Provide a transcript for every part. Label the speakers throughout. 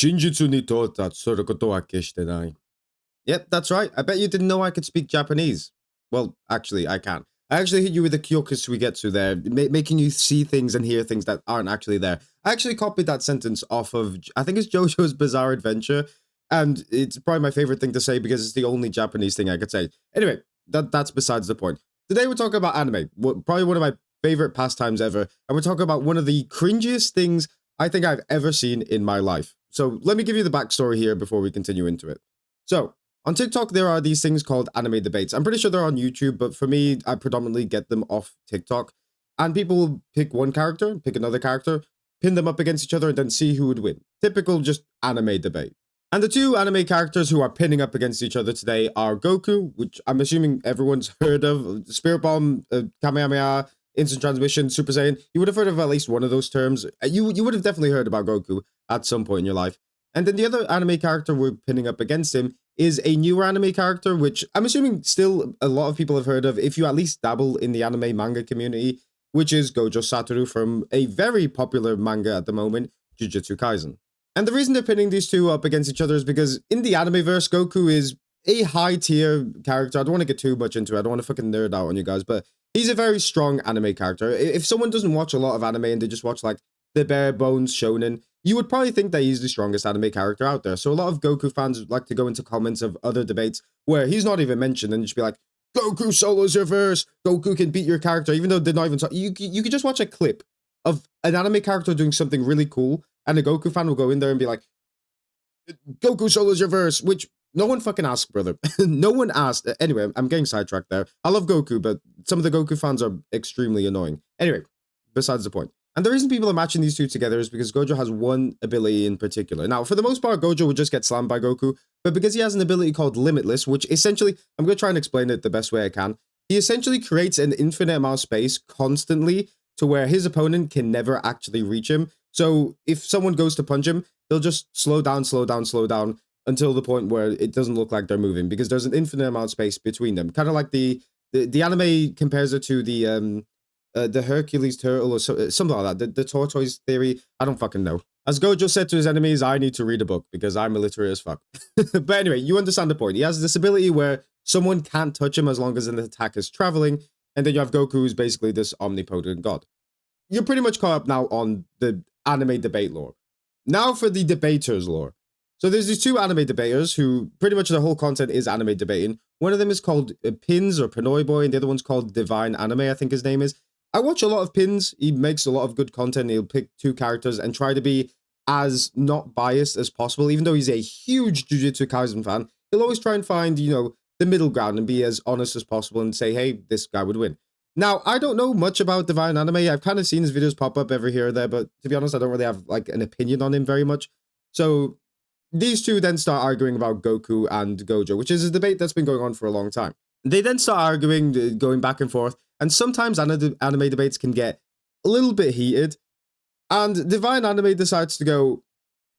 Speaker 1: Shinjutsu ni tota tsuru koto wa keshite nai. Yep, that's right. I bet you didn't know I could speak Japanese. Well, actually, I can. I actually hit you with a Kyoku Suigetsu there, making you see things and hear things that aren't actually there. I actually copied that sentence off of, I think it's JoJo's Bizarre Adventure, and it's probably my favorite thing to say because it's the only Japanese thing I could say. Anyway, that's besides the point. Today we're talking about anime, probably one of my favorite pastimes ever, and we're talking about one of the cringiest things I think I've ever seen in my life. So let me give you the backstory here before we continue into it. So, on TikTok, there are these things called anime debates. I'm pretty sure they're on YouTube, but for me, I predominantly get them off TikTok. And people will pick one character, pick another character, pin them up against each other, and then see who would win. Typical just anime debate. And the two anime characters who are pinning up against each other today are Goku, which I'm assuming everyone's heard of, Spirit Bomb, Kamehameha, Instant Transmission, Super Saiyan. You would have heard of at least one of those terms. You would have definitely heard about Goku at some point in your life. And then the other anime character we're pinning up against him is a newer anime character, which I'm assuming still a lot of people have heard of if you at least dabble in the anime manga community, which is Gojo Satoru from a very popular manga at the moment, Jujutsu Kaisen. And the reason they're pinning these two up against each other is because in the animeverse, Goku is a high-tier character. I don't want to get too much into it. I don't want to fucking nerd out on you guys, but he's a very strong anime character. If someone doesn't watch a lot of anime and they just watch like the bare bones shonen, you would probably think that he's the strongest anime character out there. So a lot of Goku fans like to go into comments of other debates where he's not even mentioned and just be like, Goku solos reverse, Goku can beat your character, even though they're not even talking. You could just watch a clip of an anime character doing something really cool, and a Goku fan will go in there and be like, Goku solos reverse, which no one fucking asked, brother. No one asked. Anyway, I'm getting sidetracked there. I love Goku, but some of the Goku fans are extremely annoying. Anyway, besides the point. And the reason people are matching these two together is because Gojo has one ability in particular. Now, for the most part, Gojo would just get slammed by Goku, but because he has an ability called Limitless, which essentially, I'm going to try and explain it the best way I can, he essentially creates an infinite amount of space constantly to where his opponent can never actually reach him. So if someone goes to punch him, they'll just slow down until the point where it doesn't look like they're moving because there's an infinite amount of space between them. Kind of like the anime compares it to the Hercules turtle or something like that. The tortoise theory. I don't fucking know. As Gojo said to his enemies, I need to read a book because I'm illiterate as fuck. But anyway, you understand the point. He has this ability where someone can't touch him as long as an attack is traveling. And then you have Goku, who's basically this omnipotent god. You're pretty much caught up now on the anime debate lore. Now for the debaters lore. So there's these two anime debaters who pretty much their whole content is anime debating. One of them is called Pins or Pinoy Boy, and the other one's called Divine Anime, I think his name is. I watch a lot of Pins. He makes a lot of good content. He'll pick two characters and try to be as not biased as possible. Even though he's a huge Jujutsu Kaisen fan, he'll always try and find, the middle ground and be as honest as possible and say, hey, this guy would win. Now, I don't know much about Divine Anime. I've kind of seen his videos pop up every here or there, but to be honest, I don't really have like an opinion on him very much. So these two then start arguing about Goku and Gojo, which is a debate that's been going on for a long time. They then start arguing, going back and forth, and sometimes anime debates can get a little bit heated. And Divine Anime decides to go,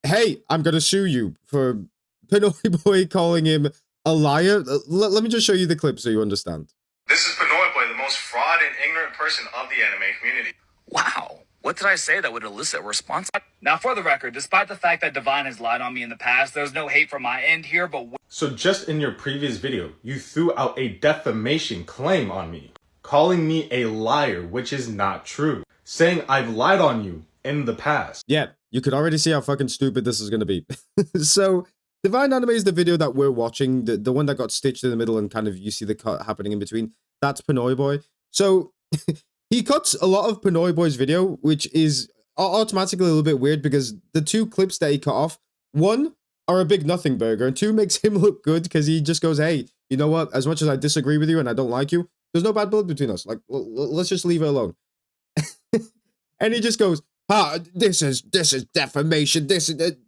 Speaker 1: hey, I'm going to sue you for Pinoy Boy calling him a liar. Let me just show you the clip so you understand.
Speaker 2: This is Pinoy Boy, the most fraud and ignorant person of the anime community.
Speaker 3: Wow. What did I say that would elicit a response? Now, for the record, despite the fact that Divine has lied on me in the past, there's no hate from my end here, but...
Speaker 4: So just in your previous video, you threw out a defamation claim on me, calling me a liar, which is not true, saying I've lied on you in the past.
Speaker 1: Yeah, you could already see how fucking stupid this is going to be. So, Divine Anime is the video that we're watching, the one that got stitched in the middle and kind of you see the cut happening in between. That's Pinoy Boy. So... He cuts a lot of Pinoy Boy's video, which is automatically a little bit weird because the two clips that he cut off, one, are a big nothing burger, and two, makes him look good because he just goes, hey, you know what? As much as I disagree with you and I don't like you, there's no bad blood between us. Like, let's just leave it alone. And he just goes, this is defamation.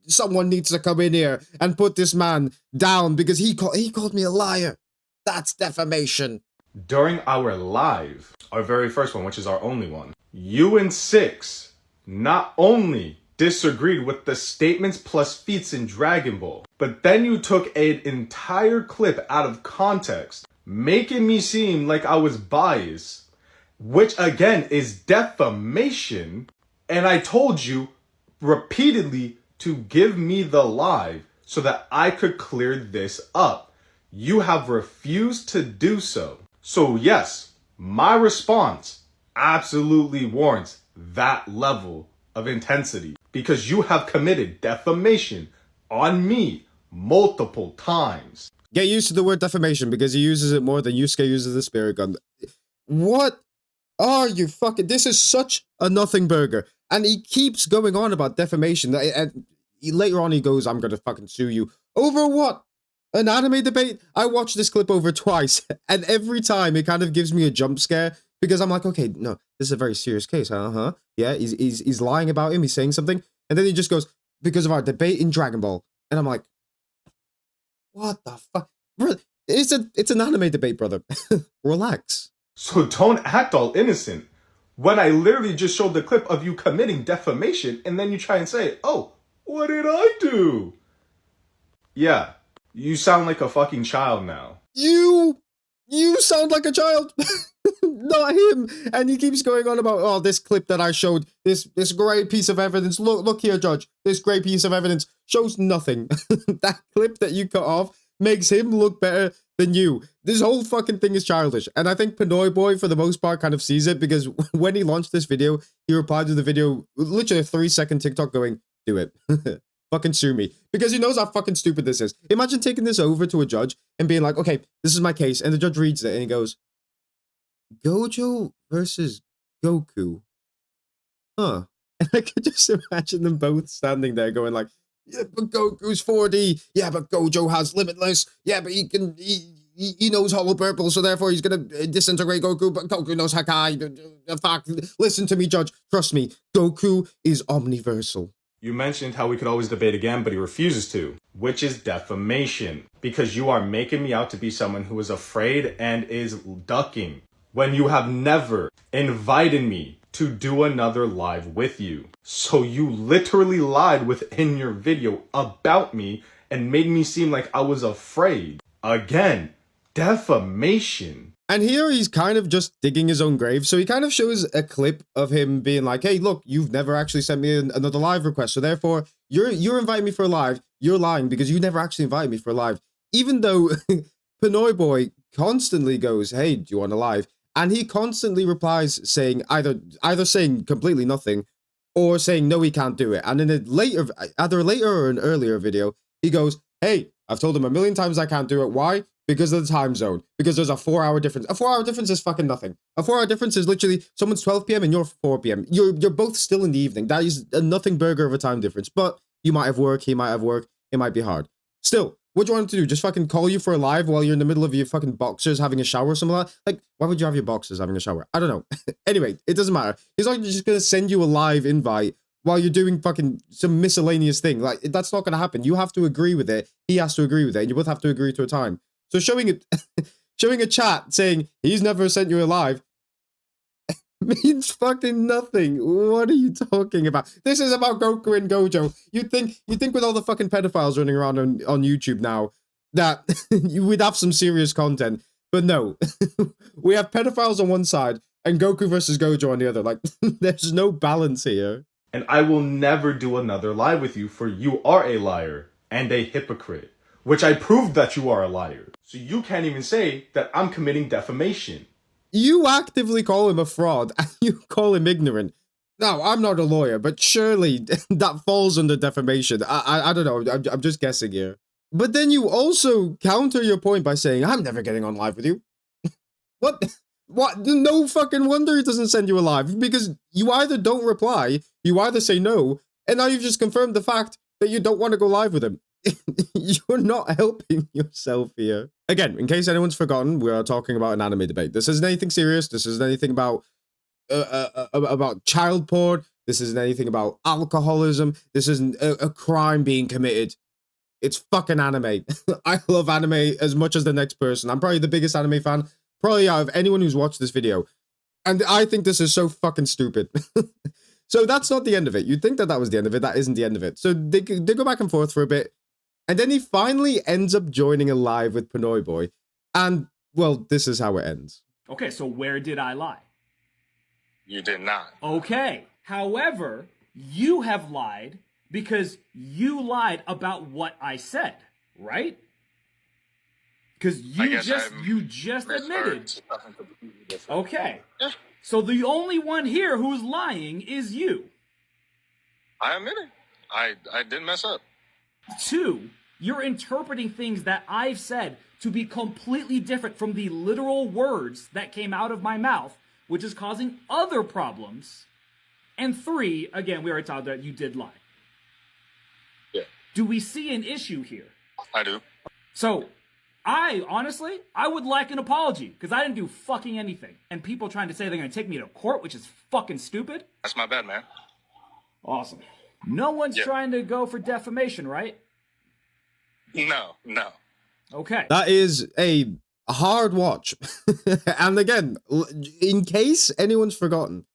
Speaker 1: Someone needs to come in here and put this man down because he called me a liar. That's defamation.
Speaker 4: During our live, our very first one, which is our only one, you and Six not only disagreed with the statements plus feats in Dragon Ball, but then you took an entire clip out of context, making me seem like I was biased, which again is defamation, and I told you repeatedly to give me the live so that I could clear this up. You have refused to do so. So yes, my response absolutely warrants that level of intensity because you have committed defamation on me multiple times.
Speaker 1: Get used to the word defamation because he uses it more than Yusuke uses the spirit gun. What are you fucking... This is such a nothing burger. And he keeps going on about defamation. And later on he goes, I'm gonna fucking sue you. Over what? An anime debate? I watched this clip over twice. And every time it kind of gives me a jump scare. Because I'm like, okay, no, this is a very serious case. Yeah, he's lying about him. He's saying something. And then he just goes, because of our debate in Dragon Ball. And I'm like, what the fuck? Bro, it's an anime debate, brother. Relax.
Speaker 4: So don't act all innocent when I literally just showed the clip of you committing defamation and then you try and say, oh, what did I do? Yeah, you sound like a fucking child now.
Speaker 1: You sound like a child. Not him. And he keeps going on about, oh, this clip that I showed, this great piece of evidence. Look here, Judge. This great piece of evidence shows nothing. That clip that you cut off makes him look better than you. This whole fucking thing is childish. And I think Pinoy Boy, for the most part, kind of sees it because when he launched this video, he replied to the video, literally a 3-second TikTok going, do it. Fucking sue me. Because he knows how fucking stupid this is. Imagine taking this over to a judge and being like, okay, this is my case. And the judge reads it and he goes, Gojo versus Goku. Huh. And I could just imagine them both standing there going like, yeah, but Goku's 4D. Yeah, but Gojo has Limitless. Yeah, but he knows Hollow Purple, so therefore he's gonna disintegrate Goku, but Goku knows Hakai. Fuck, listen to me, Judge. Trust me, Goku is omniversal.
Speaker 4: You mentioned how we could always debate again, but he refuses to, which is defamation, because you are making me out to be someone who is afraid and is ducking when you have never invited me to do another live with you. So you literally lied within your video about me and made me seem like I was afraid. Again, defamation.
Speaker 1: And here he's kind of just digging his own grave. So he kind of shows a clip of him being like, hey, look, you've never actually sent me another live request. So therefore, you're inviting me for a live. You're lying because you never actually invited me for a live. Even though Pinoy Boy constantly goes, hey, do you want a live? And he constantly replies saying either saying completely nothing or saying, no, he can't do it. And in either a later or an earlier video, he goes, hey, I've told him a million times I can't do it. Why? Because of the time zone. Because there's a 4-hour difference. A 4-hour difference is fucking nothing. A 4-hour difference is literally someone's 12 p.m. and you're 4 p.m. You're both still in the evening. That is a nothing burger of a time difference. But you might have work. He might have work. It might be hard. Still, what do you want him to do? Just fucking call you for a live while you're in the middle of your fucking boxers having a shower or something like that? Like, why would you have your boxers having a shower? I don't know. Anyway, it doesn't matter. He's not just going to send you a live invite while you're doing fucking some miscellaneous thing. Like, that's not going to happen. You have to agree with it. He has to agree with it. And you both have to agree to a time. So showing a chat saying he's never sent you a live means fucking nothing. What are you talking about? This is about Goku and Gojo. You think with all the fucking pedophiles running around on YouTube now that you would have some serious content. But no. We have pedophiles on one side and Goku versus Gojo on the other. Like, there's no balance here.
Speaker 4: And I will never do another live with you, for you are a liar and a hypocrite, which I proved that you are a liar. So you can't even say that I'm committing defamation.
Speaker 1: You actively call him a fraud and you call him ignorant. Now, I'm not a lawyer, but surely that falls under defamation. I don't know. I'm just guessing here. But then you also counter your point by saying, I'm never getting on live with you. What? No fucking wonder he doesn't send you a live, because you either don't reply, you either say no, and now you've just confirmed the fact that you don't want to go live with him. You're not helping yourself here. Again, in case anyone's forgotten, we are talking about an anime debate. This isn't anything serious. This isn't anything about child porn. This isn't anything about alcoholism. This isn't a crime being committed. It's fucking anime. I love anime as much as the next person. I'm probably the biggest anime fan, probably out of anyone who's watched this video. And I think this is so fucking stupid. So that's not the end of it. You'd think that was the end of it. That isn't the end of it. So they go back and forth for a bit. And then he finally ends up joining a live with Pinoy Boy. And, well, this is how it ends.
Speaker 5: Okay, so where did I lie?
Speaker 2: You did not.
Speaker 5: Okay. However, you have lied because you lied about what I said, right? Because you just admitted. Okay.
Speaker 2: Yeah.
Speaker 5: So the only one here who's lying is you.
Speaker 2: I admit it. I didn't mess up.
Speaker 5: 2, you're interpreting things that I've said to be completely different from the literal words that came out of my mouth, which is causing other problems. And 3, again, we already talked that you did lie.
Speaker 2: Yeah.
Speaker 5: Do we see an issue here?
Speaker 2: I do.
Speaker 5: So, honestly, I would like an apology, because I didn't do fucking anything. And people trying to say they're going to take me to court, which is fucking stupid.
Speaker 2: That's my bad, man.
Speaker 5: Awesome. No one's trying to go for defamation, right?
Speaker 2: No.
Speaker 5: Okay.
Speaker 1: That is a hard watch. And again, in case anyone's forgotten,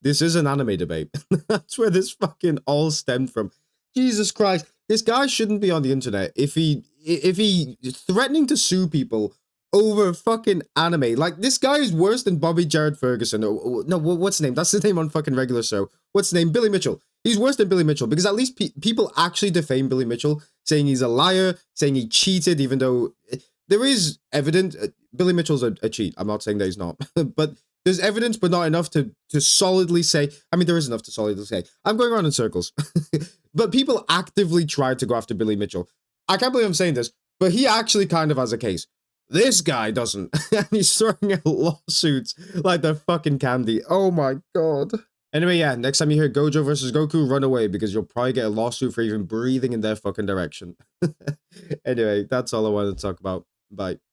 Speaker 1: this is an anime debate. That's where this fucking all stemmed from. Jesus Christ. This guy shouldn't be on the internet if he is threatening to sue people over fucking anime. Like, this guy is worse than Bobby Jared Ferguson. No, what's his name? That's his name on fucking regular show. What's his name? Billy Mitchell. He's worse than Billy Mitchell because at least people actually defame Billy Mitchell, saying he's a liar, saying he cheated, even though there is evidence. Billy Mitchell's a cheat. I'm not saying that he's not, but there's evidence, but not enough to solidly say. I mean, there is enough to solidly say. I'm going around in circles. But people actively tried to go after Billy Mitchell. I can't believe I'm saying this, but he actually kind of has a case. This guy doesn't. And he's throwing out lawsuits like they're fucking candy. Oh my god. Anyway, yeah, next time you hear Gojo versus Goku, run away because you'll probably get a lawsuit for even breathing in their fucking direction. Anyway, that's all I wanted to talk about. Bye.